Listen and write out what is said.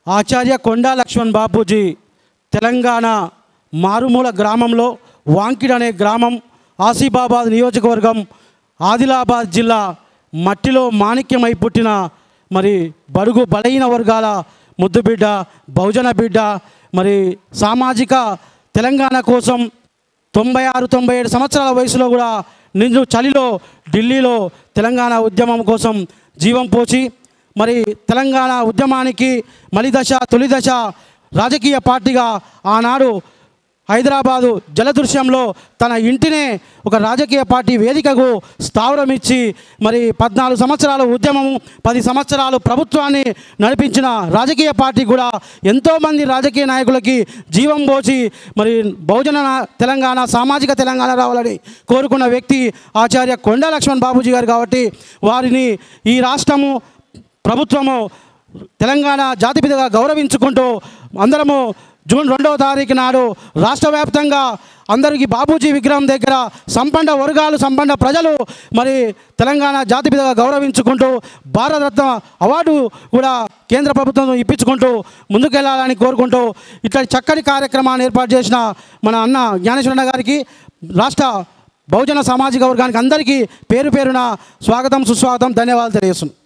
ఆచార్య కొండా లక్ష్మణ్ బాపూజీ తెలంగాణ మారుమూల గ్రామంలో వాంకిడ్ అనే గ్రామం, ఆసిఫాబాద్ నియోజకవర్గం, ఆదిలాబాద్ జిల్లా మట్టిలో మాణిక్యమై పుట్టిన మరి బడుగు బలహీన వర్గాల ముద్దు బిడ్డ, బహుజన బిడ్డ. మరి సామాజిక తెలంగాణ కోసం 96-97 సంవత్సరాల వయసులో కూడా నిండు చలిలో ఢిల్లీలో తెలంగాణ ఉద్యమం కోసం జీవం పోచి మరి తెలంగాణ ఉద్యమానికి మలిదశ తొలిదశ రాజకీయ పార్టీగా ఆనాడు హైదరాబాదు జలదృశ్యంలో తన ఇంటినే ఒక రాజకీయ పార్టీ వేదికకు స్థావరం ఇచ్చి మరి 14 సంవత్సరాలు ఉద్యమము, 10 సంవత్సరాలు ప్రభుత్వాన్ని నడిపించిన రాజకీయ పార్టీ కూడా ఎంతోమంది రాజకీయ నాయకులకి జీవం పోసి మరి బహుజన తెలంగాణ, సామాజిక తెలంగాణ రావాలని కోరుకున్న వ్యక్తి ఆచార్య కొండా లక్ష్మణ్ బాపూజీ గారు. కాబట్టి వారిని ఈ రాష్ట్రము ప్రభుత్వము తెలంగాణ జాతిపితగా గౌరవించుకుంటూ అందరము జూన్ 2వ తారీఖు నాడు రాష్ట్ర వ్యాప్తంగా అందరికీ బాపూజీ విగ్రహం దగ్గర సంపన్న వర్గాలు, సంపన్న ప్రజలు మరి తెలంగాణ జాతిపితగా గౌరవించుకుంటూ భారతరత్న అవార్డు కూడా కేంద్ర ప్రభుత్వం ఇప్పించుకుంటూ ముందుకెళ్లాలని కోరుకుంటూ ఇట్లాంటి చక్కటి కార్యక్రమాన్ని ఏర్పాటు చేసిన మన అన్న జ్ఞానేశ్వరన్న గారికి, రాష్ట్ర బహుజన సామాజిక వర్గానికి అందరికీ పేరు పేరున స్వాగతం, సుస్వాగతం, ధన్యవాదాలు తెలియజేస్తున్నాను.